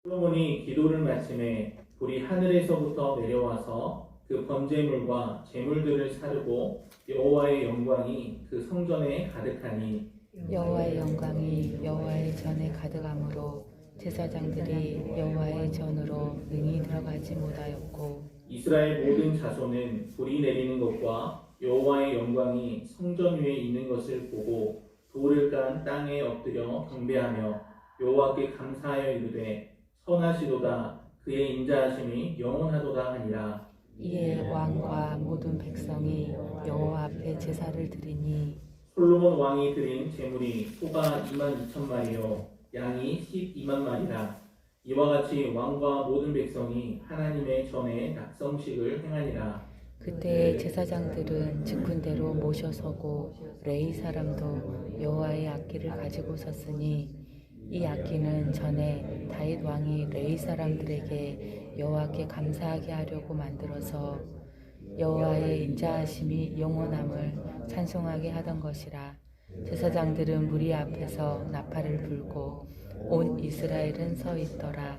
솔로몬이 기도를 마침에 불이 하늘에서부터 내려와서 그 번제물과 제물들을 사르고 여호와의 영광이 그 성전에 가득하니 여호와의 영광이 여호와의 전에 가득함으로 제사장들이 여호와의 전으로 능히 들어가지 못하였고 이스라엘 모든 자손은 불이 내리는 것과 여호와의 영광이 성전 위에 있는 것을 보고 돌을 깐 땅에 엎드려 경배하며 여호와께 감사하여 이르되 선하시도다 그의 인자하심이 영원하도다 하니라. 이에 왕과 모든 백성이 여호와 앞에 제사를 드리니 솔로몬 왕이 드린 제물이 소가 22,000마리요 양이 12만 마리라. 이와 같이 왕과 모든 백성이 하나님의 전에 낙성식을 행하니라. 그때 제사장들은 즉군대로 모셔서고 레위 사람도 여호와의 악기를 가지고 섰으니 이 악기는 전에 다윗 왕이 레위 사람들에게 여호와께 감사하게 하려고 만들어서 여호와의 인자하심이 영원함을 찬송하게 하던 것이라. 제사장들은 무리 앞에서 나팔을 불고 온 이스라엘은 서 있더라.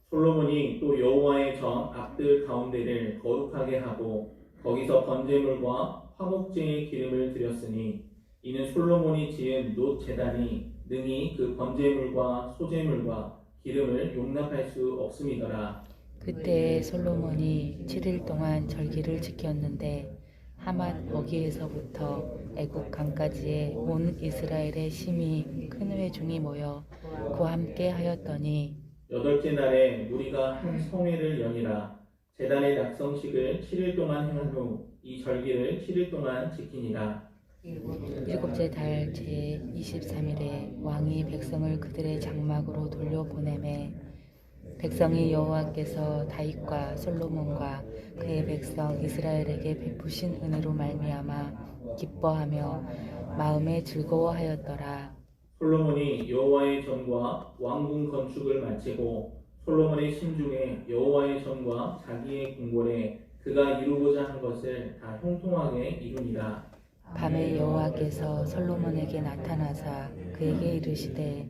솔로몬이 또 여호와의 전 앞들 가운데를 거룩하게 하고 거기서 번제물과 화목제의 기름을 드렸으니 이는 솔로몬이 지은 놋 제단이 능히 그 번제물과 소제물과 기름을 용납할 수 없음이더라. 그때 솔로몬이 7일 동안 절기를 지켰는데 하맛 거기에서부터 애국 강까지의 온 이스라엘의 심히 큰 회중이 모여 그와 함께 하였더니 여덟째 날에 무리가 한 성회를 여니라. 제단의 낙성식을 7일 동안 행한 후 이 절기를 7일 동안 지키니라. 일곱째 달 제 23일에 왕이 백성을 그들의 장막으로 돌려보내매 백성이 여호와께서 다윗과 솔로몬과 그의 백성 이스라엘에게 베푸신 은혜로 말미암아 기뻐하며 마음에 즐거워하였더라. 솔로몬이 여호와의 전과 왕궁 건축을 마치고 솔로몬의 심중에 여호와의 전과 자기의 궁궐에 그가 이루고자 한 것을 다 형통하게 이루니라. 밤에 여호와께서 솔로몬에게 나타나사 그에게 이르시되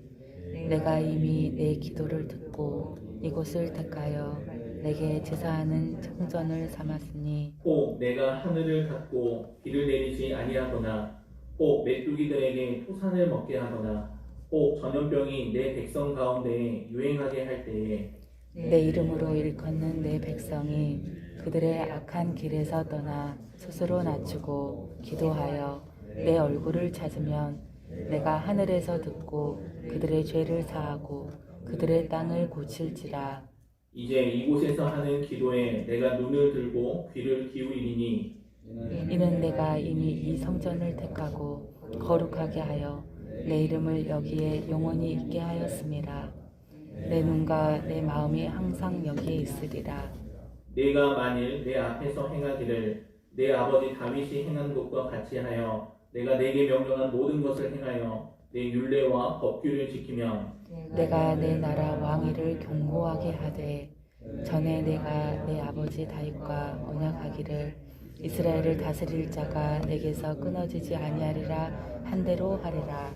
내가 이미 내 기도를 듣고 이곳을 택하여 내게 제사하는 성전을 삼았으니 혹 내가 하늘을 닫고 비를 내리지 아니하거나 혹 메뚜기들에게 토산을 먹게 하거나 혹 전염병이 내 백성 가운데에 유행하게 할 때에 내 이름으로 일컫는 내 백성이 그들의 악한 길에서 떠나 스스로 낮추고 기도하여 내 얼굴을 찾으면 내가 하늘에서 듣고 그들의 죄를 사하고 그들의 땅을 고칠지라. 이제 이곳에서 하는 기도에 내가 눈을 들고 귀를 기울이니 이는 내가 이미 이 성전을 택하고 거룩하게 하여 내 이름을 여기에 영원히 있게 하였음이라. 내 눈과 내 마음이 항상 여기에 있으리라. 내가 만일 내 앞에서 행하기를 내 아버지 다윗이 행한 것과 같이 하여 내가 내게 명령한 모든 것을 행하여 내 율례와 법규를 지키면 내가 내 나라 왕위를 견고하게 하되 전에 내가 내 아버지 다윗과 언약하기를 이스라엘을 다스릴 자가 내게서 끊어지지 아니하리라 한 대로 하리라.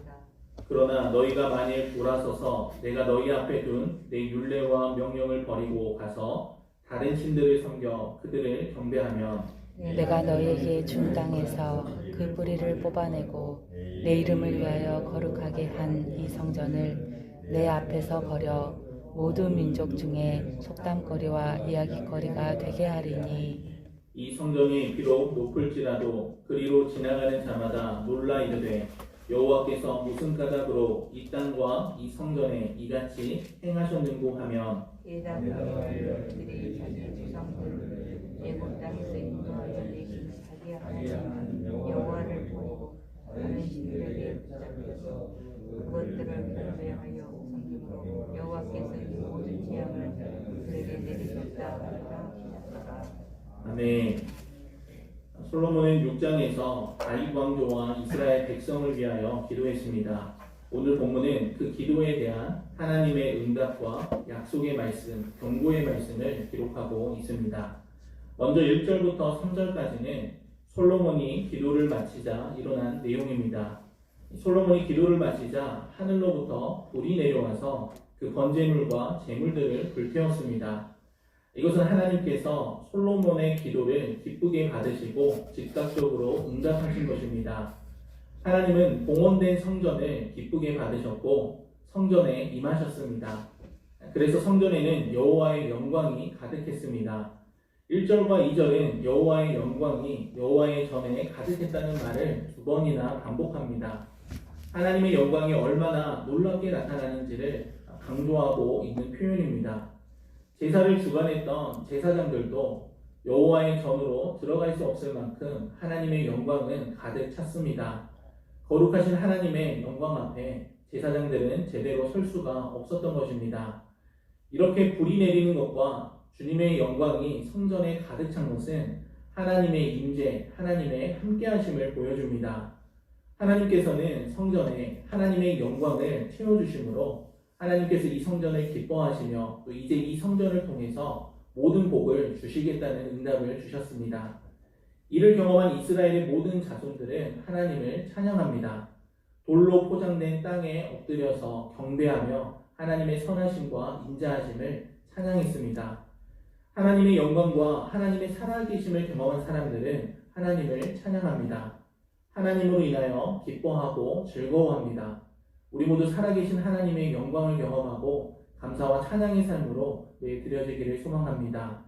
그러나 너희가 만일 돌아서서 내가 너희 앞에 둔 내 율례와 명령을 버리고 가서 다른 신들을 섬겨 그들을 경배하면 내가 너희에게 준 땅에서 그 뿌리를 뽑아내고 내 이름을 위하여 거룩하게 한 이 성전을 내 앞에서 버려 모든 민족 중에 속담거리와 이야기거리가 되게 하리니 이 성전이 비록 높을지라도 그리로 지나가는 자마다 놀라 이르되 여호와께서 무슨 까닭으로 이 땅과 이 성전에 이같이 행하셨는고 하면 예당들이 자기 조상들 애굽 땅에서 인도하여 내기 살게 하여 여호와를 보고 다른 신들에게 붙잡혀서 그것들을 경배하여 섬김으로 여호와께서 이 모든 재앙을 그들에게 내리셨다 하시더라. 아멘. 솔로몬은 6장에서 다윗 왕조와 이스라엘 백성을 위하여 기도했습니다. 오늘 본문은 그 기도에 대한 하나님의 응답과 약속의 말씀, 경고의 말씀을 기록하고 있습니다. 먼저 1절부터 3절까지는 솔로몬이 기도를 마치자 일어난 내용입니다. 솔로몬이 기도를 마치자 하늘로부터 불이 내려와서 그 번제물과 제물들을 불태웠습니다. 이것은 하나님께서 솔로몬의 기도를 기쁘게 받으시고 즉각적으로 응답하신 것입니다. 하나님은 봉헌된 성전을 기쁘게 받으셨고 성전에 임하셨습니다. 그래서 성전에는 여호와의 영광이 가득했습니다. 1절과 2절은 여호와의 영광이 여호와의 전에 가득했다는 말을 2번이나 반복합니다. 하나님의 영광이 얼마나 놀랍게 나타나는지를 강조하고 있는 표현입니다. 제사를 주관했던 제사장들도 여호와의 전으로 들어갈 수 없을 만큼 하나님의 영광은 가득 찼습니다. 거룩하신 하나님의 영광 앞에 제사장들은 제대로 설 수가 없었던 것입니다. 이렇게 불이 내리는 것과 주님의 영광이 성전에 가득 찬 것은 하나님의 임재, 하나님의 함께하심을 보여줍니다. 하나님께서는 성전에 하나님의 영광을 채워주심으로 하나님께서 이 성전을 기뻐하시며 또 이제 이 성전을 통해서 모든 복을 주시겠다는 응답을 주셨습니다. 이를 경험한 이스라엘의 모든 자손들은 하나님을 찬양합니다. 돌로 포장된 땅에 엎드려서 경배하며 하나님의 선하심과 인자하심을 찬양했습니다. 하나님의 영광과 하나님의 살아계심을 경험한 사람들은 하나님을 찬양합니다. 하나님으로 인하여 기뻐하고 즐거워합니다. 우리 모두 살아계신 하나님의 영광을 경험하고 감사와 찬양의 삶으로 매일 드려지기를 소망합니다.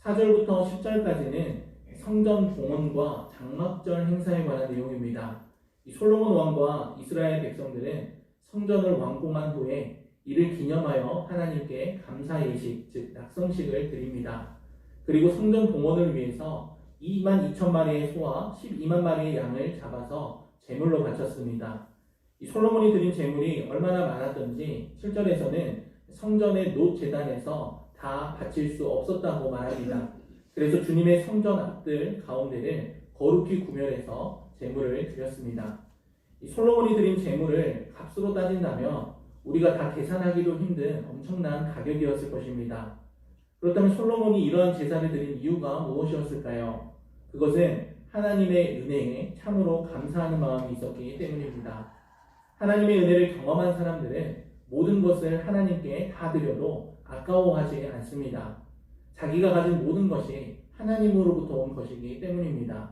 4절부터 10절까지는 성전 봉헌과 장막절 행사에 관한 내용입니다. 이 솔로몬 왕과 이스라엘 백성들은 성전을 완공한 후에 이를 기념하여 하나님께 감사 예식, 즉 낙성식을 드립니다. 그리고 성전 봉헌을 위해서 22,000마리의 소와 12만 마리의 양을 잡아서 제물로 바쳤습니다. 이 솔로몬이 드린 제물이 얼마나 많았던지 7절에서는 성전의 놋 제단에서 다 바칠 수 없었다고 말합니다. 그래서 주님의 성전 앞들 가운데를 거룩히 구별해서 제물을 드렸습니다. 이 솔로몬이 드린 제물을 값으로 따진다면 우리가 다 계산하기도 힘든 엄청난 가격이었을 것입니다. 그렇다면 솔로몬이 이러한 제사를 드린 이유가 무엇이었을까요? 그것은 하나님의 은혜에 참으로 감사하는 마음이 있었기 때문입니다. 하나님의 은혜를 경험한 사람들은 모든 것을 하나님께 다 드려도 아까워하지 않습니다. 자기가 가진 모든 것이 하나님으로부터 온 것이기 때문입니다.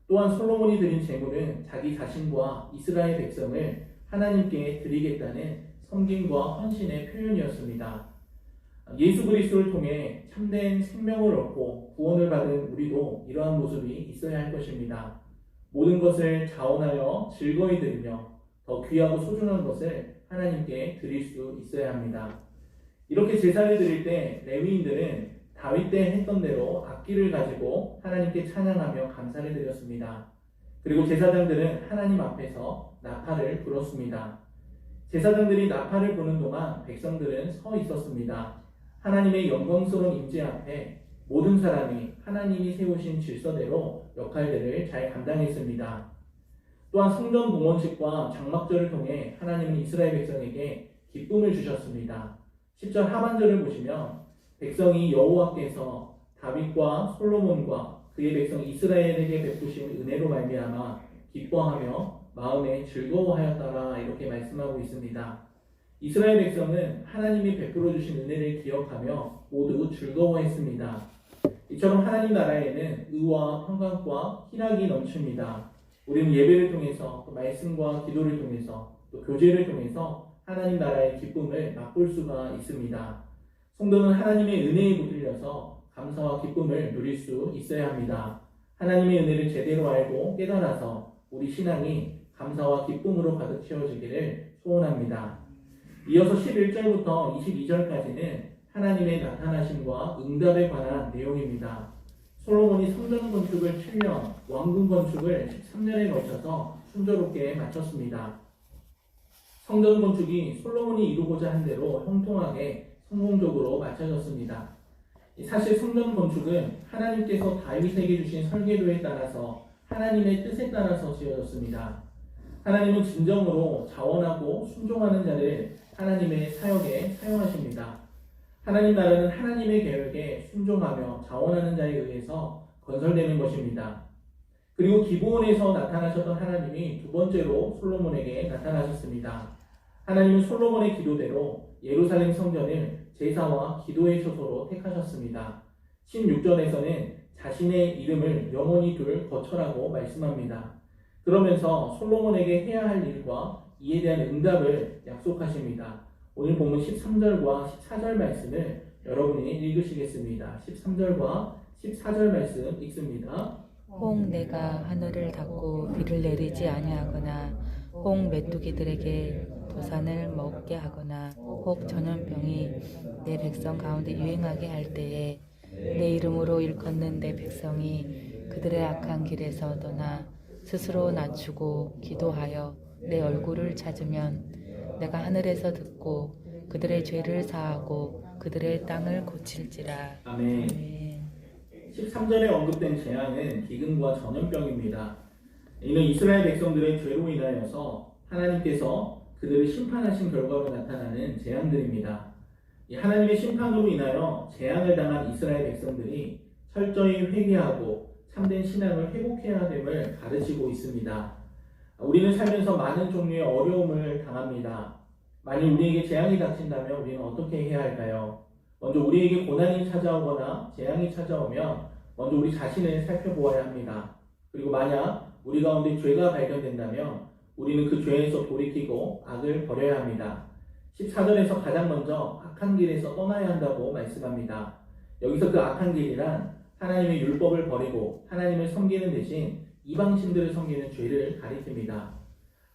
또한 솔로몬이 드린 제물은 자기 자신과 이스라엘 백성을 하나님께 드리겠다는 섬김과 헌신의 표현이었습니다. 예수 그리스도를 통해 참된 생명을 얻고 구원을 받은 우리도 이러한 모습이 있어야 할 것입니다. 모든 것을 자원하여 즐거이 드리며 더 귀하고 소중한 것을 하나님께 드릴 수 있어야 합니다. 이렇게 제사를 드릴 때 레위인들은 다윗 때 했던 대로 악기를 가지고 하나님께 찬양하며 감사를 드렸습니다. 그리고 제사장들은 하나님 앞에서 나팔을 불었습니다. 제사장들이 나팔을 부는 동안 백성들은 서 있었습니다. 하나님의 영광스러운 임재 앞에 모든 사람이 하나님이 세우신 질서대로 역할들을 잘 감당했습니다. 또한 성전 봉헌식과 장막절을 통해 하나님은 이스라엘 백성에게 기쁨을 주셨습니다. 10절 하반절을 보시면 백성이 여호와께서 다윗과 솔로몬과 그의 백성 이스라엘에게 베푸신 은혜로 말미암아 기뻐하며 마음에 즐거워하였더라 이렇게 말씀하고 있습니다. 이스라엘 백성은 하나님이 베풀어 주신 은혜를 기억하며 모두 즐거워했습니다. 이처럼 하나님 나라에는 의와 평강과 희락이 넘칩니다. 우리는 예배를 통해서 또 말씀과 기도를 통해서 또 교제를 통해서 하나님 나라의 기쁨을 맛볼 수가 있습니다. 성도는 하나님의 은혜에 붙들려서 감사와 기쁨을 누릴 수 있어야 합니다. 하나님의 은혜를 제대로 알고 깨달아서 우리 신앙이 감사와 기쁨으로 가득 채워지기를 소원합니다. 이어서 11절부터 22절까지는 하나님의 나타나심과 응답에 관한 내용입니다. 솔로몬이 성전 건축을 7년, 왕궁 건축을 13년에 걸쳐서 순조롭게 마쳤습니다. 성전 건축이 솔로몬이 이루고자 한 대로 형통하게 성공적으로 마쳐졌습니다. 사실 성전 건축은 하나님께서 다윗에게 주신 설계도에 따라서 하나님의 뜻에 따라서 지어졌습니다. 하나님은 진정으로 자원하고 순종하는 자를 하나님의 사역에 사용하십니다. 하나님 나라는 하나님의 계획에 순종하며 자원하는 자에 의해서 건설되는 것입니다. 그리고 기브온에서 나타나셨던 하나님이 두 번째로 솔로몬에게 나타나셨습니다. 하나님은 솔로몬의 기도대로 예루살렘 성전을 제사와 기도의 처소로 택하셨습니다. 16절에서는 자신의 이름을 영원히 둘 거처라고 말씀합니다. 그러면서 솔로몬에게 해야 할 일과 이에 대한 응답을 약속하십니다. 오늘 본문 13절과 14절 말씀을 여러분이 읽으시겠습니다. 13절과 14절 말씀 읽습니다. 혹 내가 하늘을 닫고 비를 내리지 아니하거나 혹 메뚜기들에게 도산을 먹게 하거나 혹 전염병이 내 백성 가운데 유행하게 할 때에 내 이름으로 일컫는 내 백성이 그들의 악한 길에서 떠나 스스로 낮추고 기도하여 내 얼굴을 찾으면 내가 하늘에서 듣고 그들의 죄를 사하고 그들의 땅을 고칠지라. 아멘. 아멘. 13절에 언급된 재앙은 기근과 전염병입니다. 이는 이스라엘 백성들의 죄로 인하여서 하나님께서 그들을 심판하신 결과로 나타나는 재앙들입니다. 이 하나님의 심판으로 인하여 재앙을 당한 이스라엘 백성들이 철저히 회개하고 참된 신앙을 회복해야 됨을 가르치고 있습니다. 우리는 살면서 많은 종류의 어려움을 당합니다. 만일 우리에게 재앙이 닥친다면 우리는 어떻게 해야 할까요? 먼저 우리에게 고난이 찾아오거나 재앙이 찾아오면 먼저 우리 자신을 살펴보아야 합니다. 그리고 만약 우리 가운데 죄가 발견된다면 우리는 그 죄에서 돌이키고 악을 버려야 합니다. 14절에서 가장 먼저 악한 길에서 떠나야 한다고 말씀합니다. 여기서 그 악한 길이란 하나님의 율법을 버리고 하나님을 섬기는 대신 이방신들을 섬기는 죄를 가리킵니다.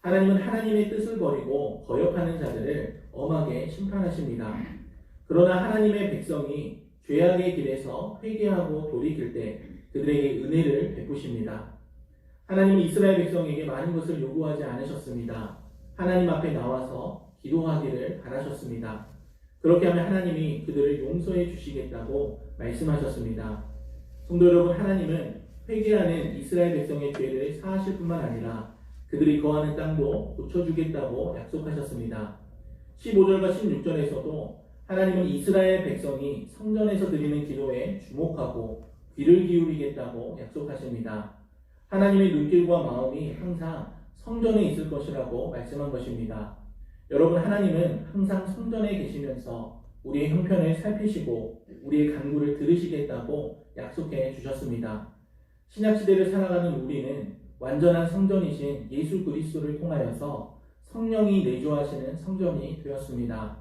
하나님은 하나님의 뜻을 버리고 거역하는 자들을 엄하게 심판하십니다. 그러나 하나님의 백성이 죄악의 길에서 회개하고 돌이킬 때 그들에게 은혜를 베푸십니다. 하나님은 이스라엘 백성에게 많은 것을 요구하지 않으셨습니다. 하나님 앞에 나와서 기도하기를 바라셨습니다. 그렇게 하면 하나님이 그들을 용서해 주시겠다고 말씀하셨습니다. 성도 여러분, 하나님은 회개하는 이스라엘 백성의 죄를 사하실 뿐만 아니라 그들이 거하는 땅도 고쳐주겠다고 약속하셨습니다. 15절과 16절에서도 하나님은 이스라엘 백성이 성전에서 드리는 기도에 주목하고 귀를 기울이겠다고 약속하십니다. 하나님의 눈길과 마음이 항상 성전에 있을 것이라고 말씀한 것입니다. 여러분, 하나님은 항상 성전에 계시면서 우리의 형편을 살피시고 우리의 간구를 들으시겠다고 약속해 주셨습니다. 신약시대를 살아가는 우리는 완전한 성전이신 예수 그리스도를 통하여서 성령이 내주하시는 성전이 되었습니다.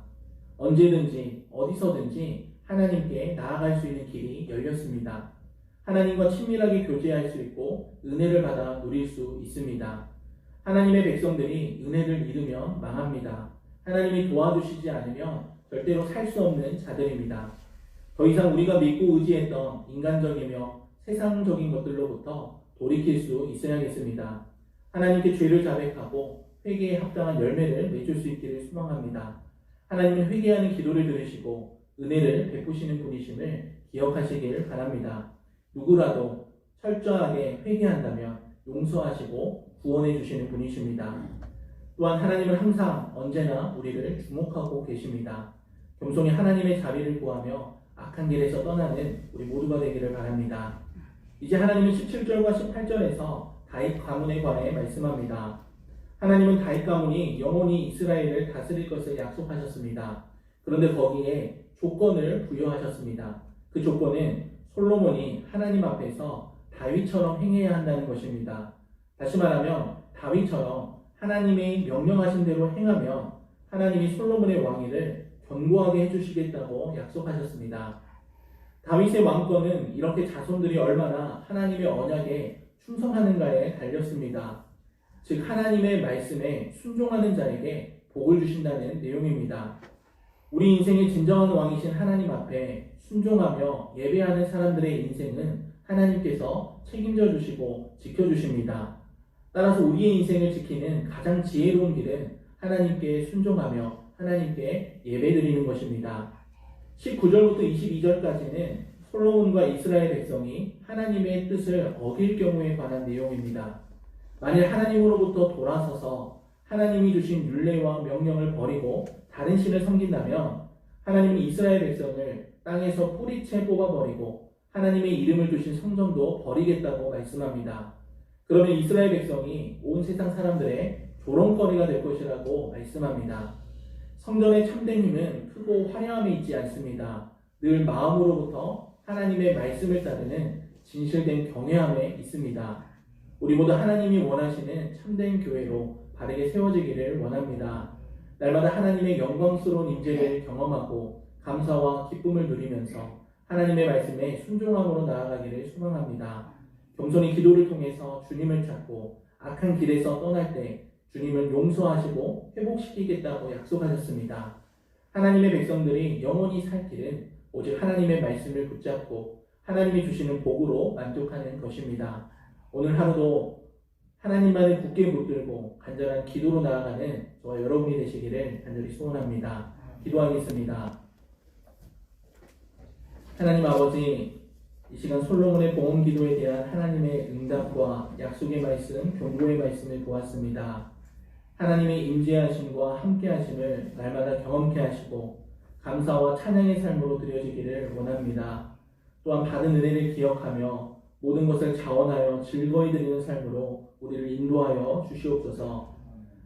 언제든지 어디서든지 하나님께 나아갈 수 있는 길이 열렸습니다. 하나님과 친밀하게 교제할 수 있고 은혜를 받아 누릴 수 있습니다. 하나님의 백성들이 은혜를 잃으면 망합니다. 하나님이 도와주시지 않으면 절대로 살 수 없는 자들입니다. 더 이상 우리가 믿고 의지했던 인간적이며 세상적인 것들로부터 돌이킬 수 있어야겠습니다. 하나님께 죄를 자백하고 회개에 합당한 열매를 맺을 수 있기를 소망합니다. 하나님은 회개하는 기도를 들으시고 은혜를 베푸시는 분이심을 기억하시길 바랍니다. 누구라도 철저하게 회개한다면 용서하시고 구원해 주시는 분이십니다. 또한 하나님은 항상 언제나 우리를 주목하고 계십니다. 겸손히 하나님의 자비를 구하며 악한 길에서 떠나는 우리 모두가 되기를 바랍니다. 이제 하나님은 17절과 18절에서 다윗 가문에 관해 말씀합니다. 하나님은 다윗 가문이 영원히 이스라엘을 다스릴 것을 약속하셨습니다. 그런데 거기에 조건을 부여하셨습니다. 그 조건은 솔로몬이 하나님 앞에서 다윗처럼 행해야 한다는 것입니다. 다시 말하면 다윗처럼 하나님의 명령하신 대로 행하면 하나님이 솔로몬의 왕위를 견고하게 해주시겠다고 약속하셨습니다. 다윗의 왕권은 이렇게 자손들이 얼마나 하나님의 언약에 충성하는가에 달렸습니다. 즉 하나님의 말씀에 순종하는 자에게 복을 주신다는 내용입니다. 우리 인생의 진정한 왕이신 하나님 앞에 순종하며 예배하는 사람들의 인생은 하나님께서 책임져 주시고 지켜주십니다. 따라서 우리의 인생을 지키는 가장 지혜로운 길은 하나님께 순종하며 하나님께 예배드리는 것입니다. 19절부터 22절까지는 솔로몬과 이스라엘 백성이 하나님의 뜻을 어길 경우에 관한 내용입니다. 만일 하나님으로부터 돌아서서 하나님이 주신 율례와 명령을 버리고 다른 신을 섬긴다면 하나님은 이스라엘 백성을 땅에서 뿌리채 뽑아버리고 하나님의 이름을 주신 성전도 버리겠다고 말씀합니다. 그러면 이스라엘 백성이 온 세상 사람들의 조롱거리가 될 것이라고 말씀합니다. 성전의 참된 힘은 크고 화려함에 있지 않습니다. 늘 마음으로부터 하나님의 말씀을 따르는 진실된 경외함에 있습니다. 우리 모두 하나님이 원하시는 참된 교회로 바르게 세워지기를 원합니다. 날마다 하나님의 영광스러운 임재를 경험하고 감사와 기쁨을 누리면서 하나님의 말씀에 순종함으로 나아가기를 소망합니다. 겸손히 기도를 통해서 주님을 찾고 악한 길에서 떠날 때 주님은 용서하시고 회복시키겠다고 약속하셨습니다. 하나님의 백성들이 영원히 살 길은 오직 하나님의 말씀을 붙잡고 하나님이 주시는 복으로 만족하는 것입니다. 오늘 하루도 하나님만을 굳게 붙들고 간절한 기도로 나아가는 저와 여러분이 되시기를 간절히 소원합니다. 기도하겠습니다. 하나님 아버지, 이 시간 솔로몬의 봉헌 기도에 대한 하나님의 응답과 약속의 말씀, 경고의 말씀을 보았습니다. 하나님의 임재하심과 함께하심을 날마다 경험케 하시고 감사와 찬양의 삶으로 드려지기를 원합니다. 또한 받은 은혜를 기억하며 모든 것을 자원하여 즐거이 드리는 삶으로 우리를 인도하여 주시옵소서.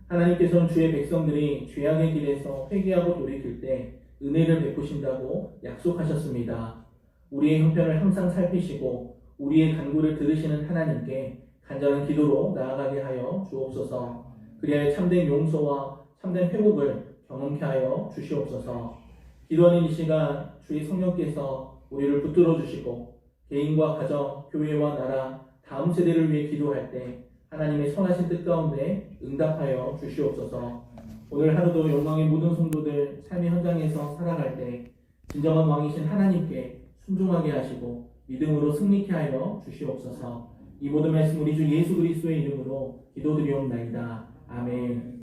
하나님께서는 주의 백성들이 죄악의 길에서 회개하고 돌이킬 때 은혜를 베푸신다고 약속하셨습니다. 우리의 형편을 항상 살피시고 우리의 간구를 들으시는 하나님께 간절한 기도로 나아가게 하여 주옵소서. 그리하여 참된 용서와 참된 회복을 경험케 하여 주시옵소서. 기도하는 이 시간 주의 성령께서 우리를 붙들어 주시고 개인과 가정, 교회와 나라, 다음 세대를 위해 기도할 때 하나님의 선하신 뜻 가운데 응답하여 주시옵소서. 오늘 하루도 영광의 모든 성도들 삶의 현장에서 살아갈 때 진정한 왕이신 하나님께 순종하게 하시고 믿음으로 승리케 하여 주시옵소서. 이 모든 말씀 우리 주 예수 그리스도의 이름으로 기도드리옵나이다. 아멘.